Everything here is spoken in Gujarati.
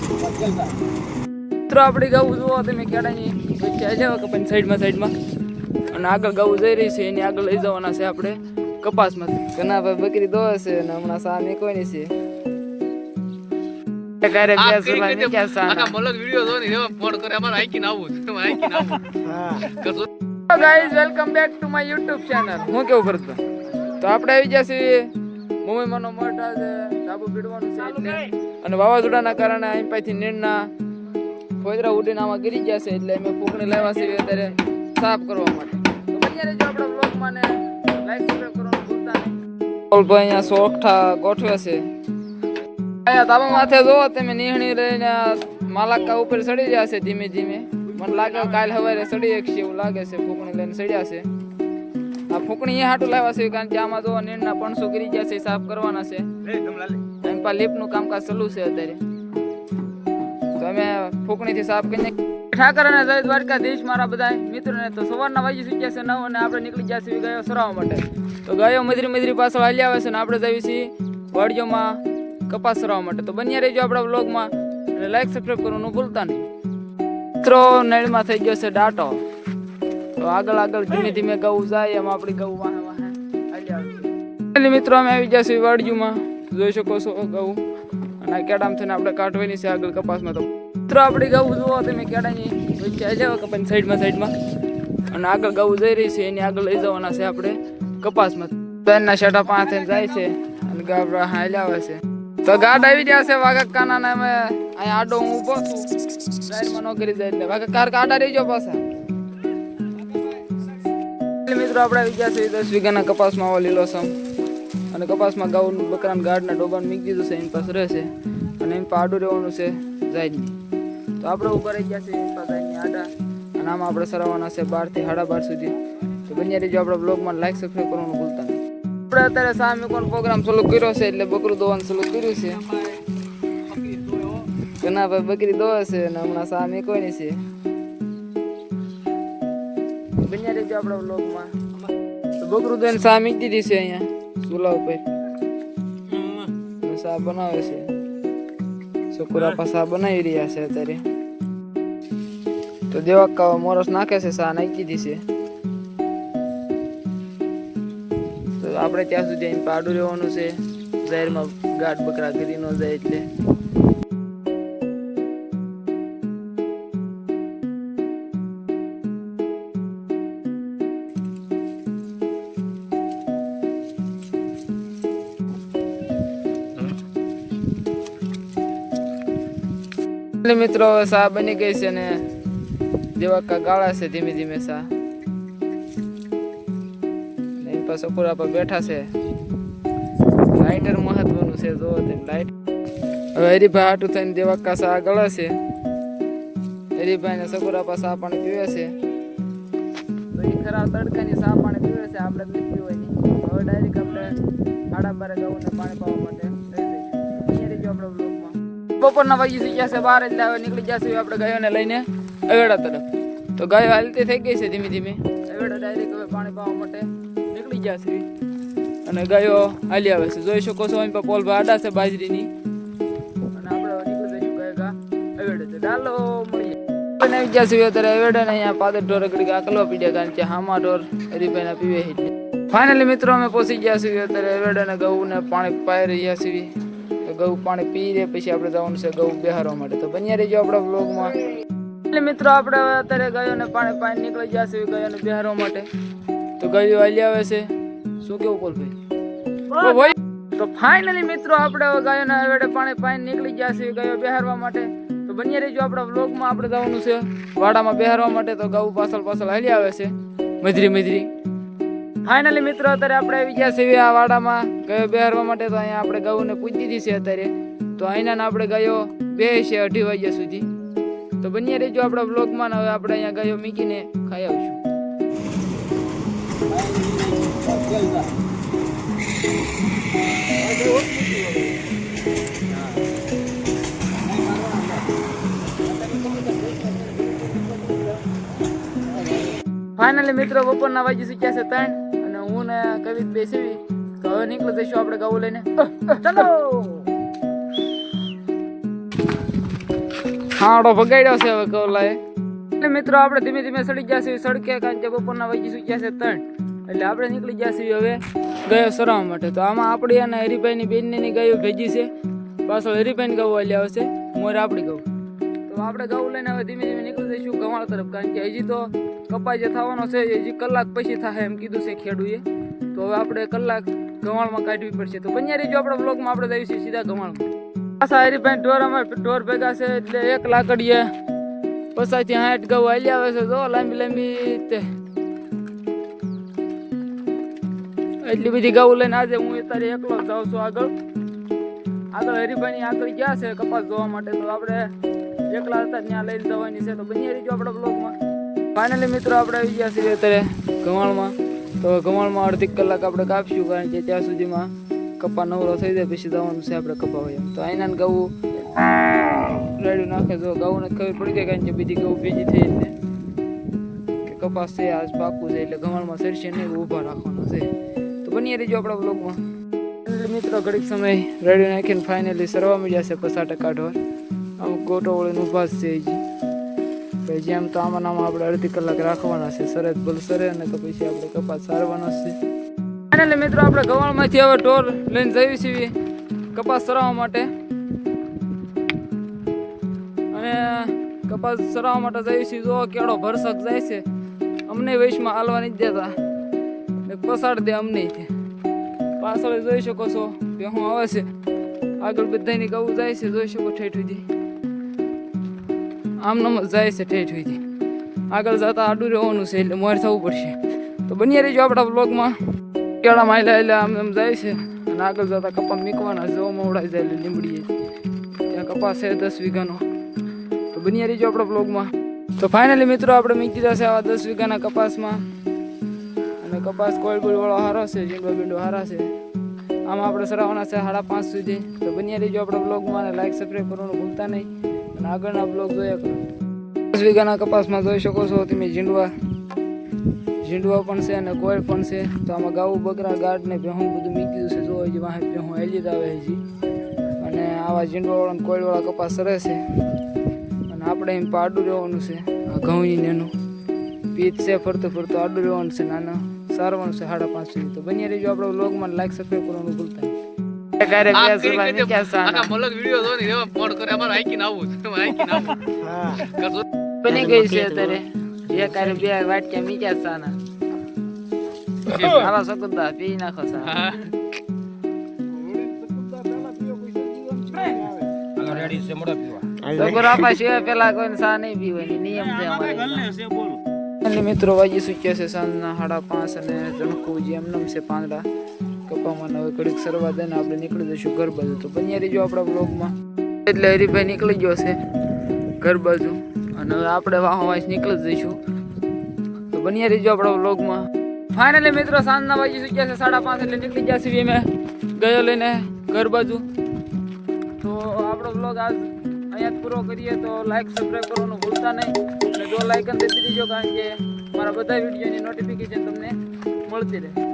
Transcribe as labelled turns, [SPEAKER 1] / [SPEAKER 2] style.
[SPEAKER 1] મિત્રો આપણી ગૌ જુઓ તમે કેળાની વચ્ચે જાવ કે પણ સાઈડમાં અને આગળ ગૌ જઈ રહી છે એની આગળ લઈ જવાના છે આપણે કપાસમાં. ઘણા ભાઈ બકરી દોવે છે અને હમણાં સામે કોઈ નહીં છે. ક્યારે બે સુરભાઈ ને ક્યાં સાના આખા મલક વિડિયો જો ને એવા ફોન કરે અમાર આઈકીને આવું હા guys welcome back to my YouTube channel. હું કેવું કરતો તો આપણે આવી જશે મુંબઈમાંનો મોટા છે ડાબુ પીડવાનું છે એટલે અને વાવાઝોડાના કારણે અહીં પાછી નીણના ફોદરા ઉડીને આમાં ગીરી ગયા છે એટલે અમે ફૂંકણી લાવ્યા છે અત્યારે સાફ કરવા માટે. તો બન્યા રહેજો આપણા બ્લોગમાં ને લાઈક સબસ્ક્રાઇબ કરવાનું ભૂલતા નહીં. ભાઈ અહીંયા સોખઠા ગોઠવે છે. અહીંયા તાબા માથે જોવો તમે નીહણી રહીને માલાકા ઉપર ચડી રહ્યા છે ધીમે ધીમે. મને લાગે કાલ સવારે ચડી એક છે એવું લાગે છે. ફૂંકણી લઈને ચડ્યા છે. આ ફૂંકણી અહીંયા હાટું લાવ્યા છે કારણ કે આમાં જો નીણના પણસો ગીરી ગયા છે સાફ કરવાના છે. એમ પા લીપનું કામકાજ ચાલુ છે અત્યારે. તો અમે ફૂંકણીથી સાફ કરીને ઠાકર અને જય દ્વારકાધીશ મારા બધા મિત્રોને. તો સવારના વાગી ચૂક્યા છે 9 અને આપણે નીકળી ગયા છીએ ગાયો સરાવવા માટે. તો ગાયો મધરી પાછળ હાલી આવે છે અને આપણે જઈએ છીએ વાડીઓમાં કપાસ સરાવવા માટે. તો બન્યા રહેજો આપણા વ્લોગમાં અને લાઈક સબસ્ક્રાઇબ કરવાનું ભૂલતા નહીં. મિત્રો નળમાં થઈ ગયો છે ડાટો. તો આગળ ધીમે ધીમે ગૌ જાય એમ આપણી ગૌ વાહે હાલી આવે. મિત્રો અમે આવી ગયા છીએ વાડીઓમાં જોઈ શકો છો ગૌ અને કેડામ થઈને આપણે કાઢવાની છે આગળ કપાસમાં. તો મિત્રો આપણી ગૌ જુઓ તમે કેડાની વચ્ચે જાવ કે પણ સાઈડમાં અને આગળ ગૌ જઈ રહી છે એની આગળ લઈ જવાના છે આપણે કપાસમાં. બેનના શેઠા પાંચ થઈને જાય છે અને ગાબડા હાલ્યા આવે છે. તો ગાડ આવી ગયા છે વાઘા કાના ને અમે અહીંયા આડો હું ઊભો છું સાઈડમાં ન કરી જાય એટલે વાઘા કાર કાઢા રહી જાવ પાછા. મિત્રો આપણે આવી ગયા છે 10 વીઘાના કપાસમાં આવો લીલોસમ અને કપાસમાં ગાઉ બકરાના ગાડના ડોબાને મૂકી દીધું છે એની પાસે રહેશે અને એમ પાડું રહેવાનું છે જાયની. તો આપણે ઉપર આવી ગયા છે એની પાસે જાયની આડા અને આમાં આપણે સરાવવાના છે 12 થી 12:30 સુધી. તો બન્યા રહેજો આપણા બ્લોગમાં લાઈક સબસ્ક્રાઇબ કરવાનું ભૂલતા નહીં. આપણે અત્યારે સામે કોણ પ્રોગ્રામ ચાલુ કર્યો છે એટલે બકરું દોવાનું ચાલુ કર્યું છે. ઘણા ભાઈ બકરી દોવે છે અને હમણાં સામે કોઈ નહીં છે. બન્યા રહેજો આપણા બ્લોગમાં. તો બકરું દોઈને સા મીકી દીધી છે અહીંયા ચૂલા ઉપર સા બનાવે છે. છોકરા પાસા બનાવી રહ્યા છે અત્યારે. તો દેવા મોરસ નાખે છે સા નાખી દીધી છે. તો આપણે ત્યાં સુધી અહીં પાડું રહેવાનું છે જાહેરમાં ગાઢ બકરા ગરી ન જાય એટલે. મિત્રો સા બની ગઈ છે ને દેવાકા ગાળા છે ધીમે ધીમે સા. એની પાસે પૂરા પર બેઠા છે. લાઇટર મહત્વનું છે જોવો તેમ લાઇટ. હવે હરિભાઈ હાટું થઈને દેવાકા સા ગળે છે. હરિભાઈ ને સગુરા પાસે સા પાણી પીવે છે. તો એ ખરા તડકાની સા પાણી પીવે છે આપણે નથી પીવાય નહીં. હવે ડાયરેક્ટ આપણે 12:30 ગૌને પાણી પાવા માટે લઈ જઈશું. આપણે બ્લોગમાં બપોરના વાગી થઈ ગયા છે 12 એટલે હવે નીકળી જશે આપણે ગાયોને લઈને અવેડા તરફ. તો ગાયો હાલતી થઈ ગઈ છે ધીમે ધીમે. અવેડા ડાયરેક્ટ હવે પાણી પાવા માટે નીકળી જશે અને ગાયો હાલી આવે છે. જોઈ શકો છો અહીં પર પોલ આડા છે બાજરીની અને આપણે નીકળી જઈશું ગાય અવેડે. તો ચાલો મળીએ. આવી ગયા છે અત્યારે અવેડા ને અહીંયા પાદર ઢોર ઘડી આકલવા પીડ્યા કારણ કે હામા ઢોર હરીભાઈના પીવે એટલે. ફાઇનલી મિત્રો અમે પહોંચી ગયા છીએ અત્યારે અવેડા ને ગૌને પાણી પાઈ રહ્યા છીએ. ગૌ પાણી પી રે પછી આપણે જવાનું છે ગૌ બેહારવા માટે. તો બન્યા રહેજો આપણા વ્લોગમાં. એટલે મિત્રો આપણે અત્યારે ગાયોને પાણી પાઈ નીકળી ગયા છે ગાયોને બેહારવા માટે. તો ગાયો હાલી આવે છે. શું કેવું પોલભાઈ? તો ફાઇનલી મિત્રો આપણે ગાયોને અવેડે પાણી પાઈ નીકળી ગયા છે ગાયો બેહારવા માટે. તો બન્યા રહેજો આપણા વ્લોગમાં. આપણે જવાનું છે વાડામાં બેહારવા માટે. તો ગૌ પાછળ હાલી આવે છે મધરી. ફાઇનલી મિત્રો અત્યારે આપણે આવી ગયા છીએ આ વાડામાં ગાયો બેહારવા માટે. તો અહીંયા આપણે ગાયોને પૂછી દીધી છે અત્યારે. તો અહીંના આપણે ગાયો બે છે 2:30 વાગ્યા સુધી. તો બન્યા રહેજો આપણા બ્લોગમાં. હવે આપણે અહીંયા ગાયો મૂકીને ખાઈ આવશું. ફાઇનલી મિત્રો બપોરના વાગી ચૂક્યા છે 3 અને હું ને કવિત બેસી. તો હવે નીકળી જઈશું આપણે ગાઉ લઈને. ચલો હાડો ભગાડ્યો છે હવે કવલાએ. એટલે મિત્રો આપણે ધીમે ધીમે સડી ગયા છીએ સડકે, કારણ કે બપોરના વાગી ચૂક્યા છે 3. એટલે આપણે નીકળી ગયા છીએ હવે ગાયો સરાવવા માટે. તો આમાં આપણી અને હરિભાઈની બેનની ગાયો ભેજી છે, પાછળ હરિભાઈની ગાઉ વાલી આવશે, મોર આપણી ગાઉ. તો આપણે ગાઉ લઈને હવે ધીમે ધીમે નીકળી જઈશું ગવાળ તરફ, કારણ કે હજી તો કપાસ જે થવાનો છે હજી કલાક પછી થાય એમ કીધું છે ખેડૂએ. તો હવે આપણે કલાક ગવાળમાં કાઢવી પડશે. તો બન્યા રહીજો આપણા બ્લોગમાં, આપણે જઈએ છીએ સીધા ગવાળમાં. પાછા હરિભાઈ ઢોર ભેગા છે એટલે 1 લાકડીએ 50 થી 60 ગાઉ હાલી આવે છે. જો લાંબી લાંબી તે એટલી બધી ગાઉ લઈને આજે હું અત્યારે એકલો જ જાઉં છું. આગળ હરિભાઈ ની આગળ ગયા છે કપાસ જોવા માટે, તો આપણે એકલા હતા ત્યાં લઈને જવાની છે. તો બની રહીજો આપણા બ્લોગમાં. ફાઇનલી મિત્રો આપણે આવી ગયા છીએ અત્યારે ગવાળમાં. તો ગવાળમાં અડધી કલાક આપણે કાપશું, કારણ કે ત્યાં સુધીમાં કપા નવરો થઈ જાય પછી જવાનું છે આપણે કપાવા એમ. તો અહીંના ગાવું રેડું નાખે, જો ગાઉને ખબર પડી ગઈ, કારણ કે બીજી ગાઉ ભેજી થઈ એટલે કે કપાસ છે આજ પાકું છે, એટલે ગવાળમાં સરશે નહીં, ઊભા રાખવાનો છે. તો બની રહીજો આપણા બ્લોગમાં. મિત્રો ઘડીક સમય રેડી નાખીને ફાઇનલી સરવા મળ્યા છે 50% કાઢવા. અમુક ગોટો વળીને ઊભા જ છે હજી. પછી જેમ તો આમાં આપણે અડધી કલાક રાખવાના છે, સરે ભલ સરે, અને તો પછી આપણે કપાસ સારવાનો છે. ફાઇનલી મિત્રો આપણે ગવાળમાંથી હવે ઢોર લઈને જઈએ છીએ કપાસ સરાવવા માટે. અને કપાસ સરાવવા માટે જઈએ છીએ. જો કેળો ભરસક જાય છે, અમને વૈશમાં હાલવા નથી દેતા, પસાડ દે અમને. પાછળ જોઈ શકો છો ભેહું આવે છે, આગળ બધાની ગાઉ જાય છે, જોઈ શકો ઠેઠ સુધી આમ નમ જાય છે ઠેઠ સુધી. આગળ જતા આડું રહેવાનું છે એટલે મોર થવું પડશે. તો બની રહીજો આપણા બ્લોગમાં. કેળા માયલા એટલે આમ આમ જાય છે, અને આગળ જતા કપા મીકવાના છે. મોવડાઈ જાય એટલે લીમડીએ ત્યાં કપાસ છે 10 વીઘાનો. તો બની રહીજો આપણા બ્લોગમાં. તો ફાઇનલી મિત્રો આપણે મીકી જશે આવા 10 વીઘાના કપાસમાં. અને કપાસ કોઈલ વાળો હારો છે, જીંડો બીંડો હારા છે. આમાં આપણે સરાવવાના છે 5:30 સુધી. તો બન્યા રહીજો આપણા બ્લોગમાં, અને લાઈક સબસ્ક્રાઈબ કરવાનું ભૂલતા નહીં, અને આગળના બ્લોગ જોયા કરો. 10 વીઘાના કપાસમાં જોઈ શકો છો તમે ઝીંડવા પણ છે અને કોઈલ પણ છે. તો આમાં ગાવું બકરા ગાઢ ને ભેહું બધું મીકી દીધું છે. જો હજી વાહે ભેહું હેલી જ આવે હજી. અને આવા ઝીંડવા વાળા કોઈલ વાળા કપાસ સરસ છે. અને આપણે એમ પાડું રહેવાનું છે, આ ઘઉંની એનું પીત છે, ફરતો ફરતો આડું રહેવાનું છે, નાના સારવાનું છે 5:30 સુધી. તો બની રહીજો આપણા વ્લોગમાં, લાઈક સબસ્ક્રાઇબ કરવાનું ભૂલતા નહીં. કારે બે સુલા ની કે સાના મલક વિડિયો જો ની એવા ફોન કરે અમાર આઈકી આવું છે, આઈકી આવું. હા બની ગઈ છે અત્યારે. એ કારે બે વાટક્યા મીક્યા સાના. હાલો સકુદા પી નાખો સા. હા રેડી છે મોડા પીવા. સગુર આપા છે પેલા કોઈ સા નહીં પીવાની નિયમ છે અમારે. ગલ્લે છે બોલો. મિત્રો વાજી સુક્યા છે સાંજના 5:30, અને જણકું જે એમનેમ છે પાંદડા કપામાં. હવે ઘડીક સરવા દે ને આપણે નીકળી જઈશું ઘર બાજુ. તો બન્યા રહીજો આપણા બ્લોગમાં. એટલે હરિભાઈ નીકળી ગયો છે ઘર બાજુ, અને હવે આપણે વાહો વાંચ નીકળી જઈશું. તો બન્યા રહીજો આપણા બ્લોગમાં. ફાઇનલી મિત્રો સાંજના વાજી સુક્યા છે 5:30, એટલે નીકળી ગયા છીએ અમે ગયો લઈને ઘર બાજુ. તો આપણો બ્લોગ આજ અહીંયા પૂરો કરીએ. તો લાઈક સબસ્ક્રાઈબ કરવાનું ભૂલતા નહીં, અને જો લાઈકન દેતી રહીજો, કારણ કે મારા બધા વિડીયોની નોટિફિકેશન તમને મળતી રહે.